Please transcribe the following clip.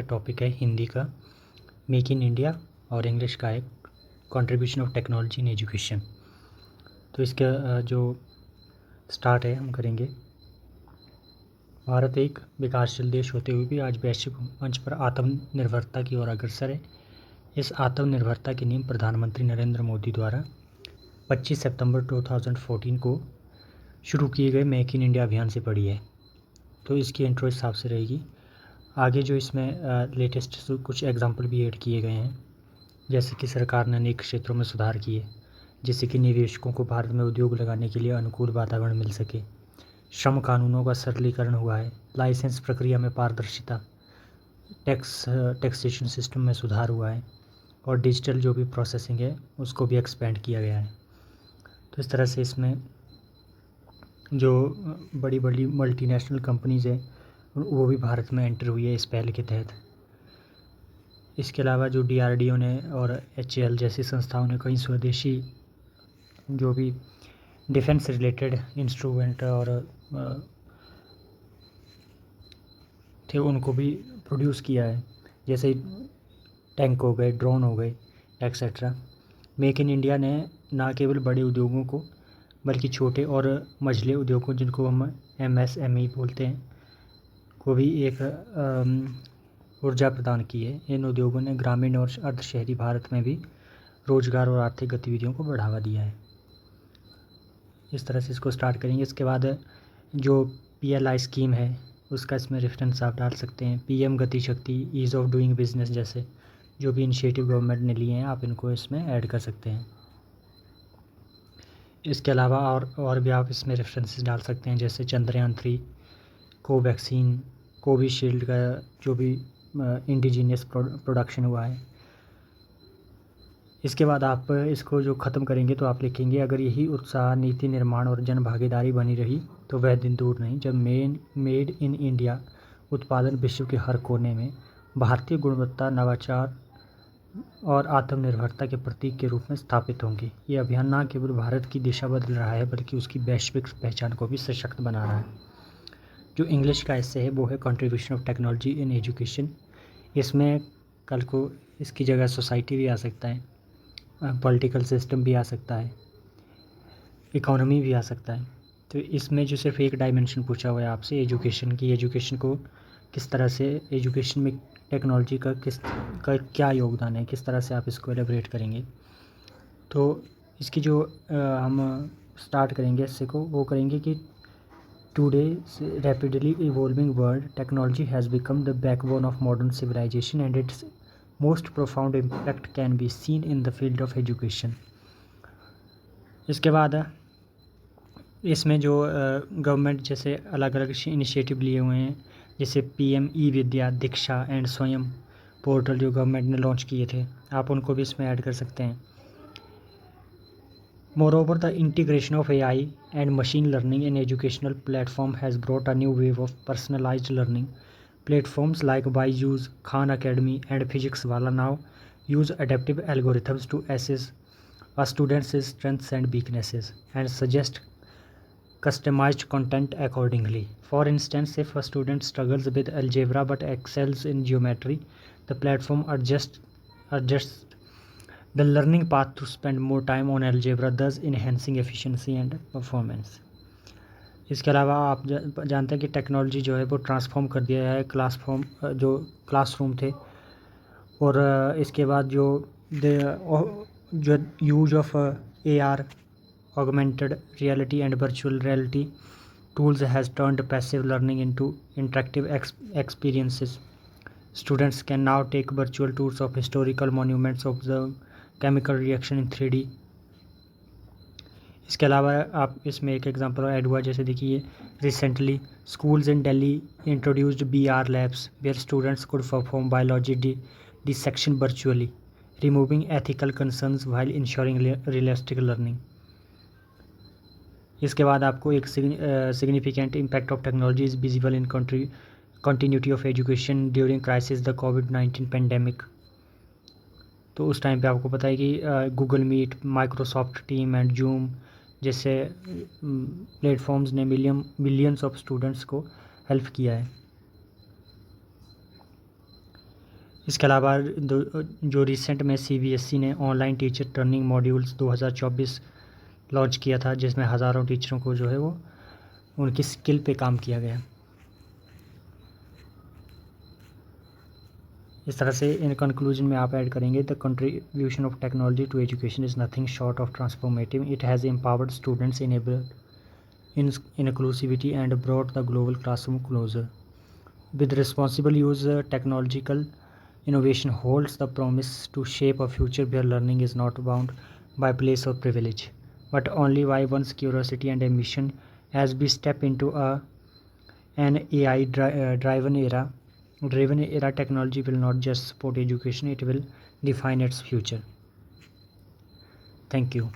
का टॉपिक है हिंदी का मेक इन इंडिया और इंग्लिश का है contribution of technology in education. तो इसका जो स्टार्ट है हम करेंगे। भारत एक विकासशील देश होते हुए भी आज वैश्विक मंच पर आत्मनिर्भरता की ओर अग्रसर है। इस आत्मनिर्भरता की नींव प्रधानमंत्री नरेंद्र मोदी द्वारा 25 सितंबर 2014 को शुरू किए गए मेक इन इंडिया अभियान से पड़ी है। तो इसकी इंट्रो इस हिसाब से रहेगी। आगे जो इसमें लेटेस्ट कुछ एग्जांपल भी ऐड किए गए हैं, जैसे कि सरकार ने अनेक क्षेत्रों में सुधार किए जिससे कि निवेशकों को भारत में उद्योग लगाने के लिए अनुकूल वातावरण मिल सके। श्रम कानूनों का सरलीकरण हुआ है, लाइसेंस प्रक्रिया में पारदर्शिता, टैक्सेशन सिस्टम में सुधार हुआ है और डिजिटल जो भी प्रोसेसिंग है उसको भी एक्सपेंड किया गया है। तो इस तरह से इसमें जो बड़ी बड़ी मल्टीनेशनल कंपनीज़ हैं वो भी भारत में एंटर हुई है इस पहल के तहत। इसके अलावा जो DRDO ने और HAL जैसी संस्थाओं ने कई स्वदेशी जो भी डिफेंस रिलेटेड इंस्ट्रूमेंट और थे उनको भी प्रोड्यूस किया है, जैसे टैंक हो गए, ड्रोन हो गए एक्सेट्रा। मेक इन इंडिया ने न केवल बड़े उद्योगों को बल्कि छोटे और मझले उद्योगों जिनको हम MSME बोलते हैं को भी एक ऊर्जा प्रदान की है। इन उद्योगों ने ग्रामीण और अर्धशहरी भारत में भी रोजगार और आर्थिक गतिविधियों को बढ़ावा दिया है। इस तरह से इसको स्टार्ट करेंगे। इसके बाद जो PLI स्कीम है उसका इसमें रेफरेंस आप डाल सकते हैं। PM गति शक्ति, ईज़ ऑफ डूइंग बिजनेस जैसे जो भी इनिशिएटिव गवर्नमेंट ने लिए हैं आप इनको इसमें ऐड कर सकते हैं। इसके अलावा और भी आप इसमें रेफरेंसेस डाल सकते हैं, जैसे चंद्रयान 3, कोवैक्सीन, कोविशील्ड का जो भी इंडिजीनियस प्रोडक्शन हुआ है। इसके बाद आप इसको जो ख़त्म करेंगे तो आप लिखेंगे, अगर यही उत्साह, नीति निर्माण और जन भागीदारी बनी रही तो वह दिन दूर नहीं जब मेड इन इंडिया उत्पादन विश्व के हर कोने में भारतीय गुणवत्ता, नवाचार और आत्मनिर्भरता के प्रतीक के रूप में स्थापित होंगे। ये अभियान न केवल भारत की दिशा बदल रहा है बल्कि उसकी वैश्विक पहचान को भी सशक्त बना रहा है। जो इंग्लिश का हिस्सा है वो है contribution of technology in education. इसमें कल को इसकी जगह सोसाइटी भी आ सकता है, पॉलिटिकल सिस्टम भी आ सकता है, इकोनॉमी भी आ सकता है। तो इसमें जो सिर्फ एक डायमेंशन पूछा हुआ है आपसे एजुकेशन की, एजुकेशन को किस तरह से, एजुकेशन में टेक्नोलॉजी का क्या योगदान है, किस तरह से आप इसको एलेबरेट करेंगे। तो इसकी जो हम स्टार्ट करेंगे इससे को वो करेंगे कि today rapidly evolving world technology has become the backbone of modern civilisation and its most profound impact can be seen in the field of education. इसके बाद इसमें जो गवर्नमेंट जैसे अलग अलग इनिशिएटिव लिए हुए हैं, जैसे PM ई-विद्या, दीक्षा एंड स्वयं पोर्टल जो गवर्नमेंट ने लॉन्च किए थे, आप उनको भी इसमें ऐड कर सकते हैं। Moreover, the integration of AI and machine learning in educational platform has brought a new wave of personalized learning. Platforms like Byju's, Khan Academy and Physics Wala now use adaptive algorithms to assess a student's strengths and weaknesses and suggest customized content accordingly. For instance, if a student struggles with algebra but excels in geometry, the platform adjusts the learning path to spend more time on algebra, thus enhancing efficiency and performance. इसके अलावा आप जानते हैं कि technology जो है वो transform कर दिया है जो क्लासरूम थे, और इसके बाद जो use of AR, augmented reality and virtual reality tools has turned passive learning into interactive experiences. Students can now take virtual tours of historical monuments, observe chemical reaction in 3D. इसके अलावा आप इसमें एक एग्जांपल ऐड हुआ, जैसे देखिए recently schools in Delhi introduced BR labs where students could perform biology dissection virtually, removing ethical concerns while ensuring realistic learning. इसके बाद आपको एक significant impact of technology is visible in continuity of education during crisis the COVID-19 pandemic. तो उस time पे आपको पता है कि Google Meet, Microsoft Team and Zoom जैसे प्लेटफॉर्म्स ने मिलियंस ऑफ स्टूडेंट्स को हेल्प किया है। इसके अलावा जो रिसेंट में CBSE ने online teacher training modules 2024 launch किया था, जिसमें हज़ारों टीचरों को जो है वो उनकी स्किल पे काम किया गया। इस तरह से इन कंक्लूजन में आप ऐड करेंगे, the contribution of technology to education is nothing short of transformative, it has empowered students, enabled inclusivity and brought the global classroom closer. With responsible use, technological innovation holds the promise to shape a future where learning is not bound by place or privilege, but only by one's curiosity and ambition. As we step into an AI driven era, technology will not just support education, it will define its future. Thank you.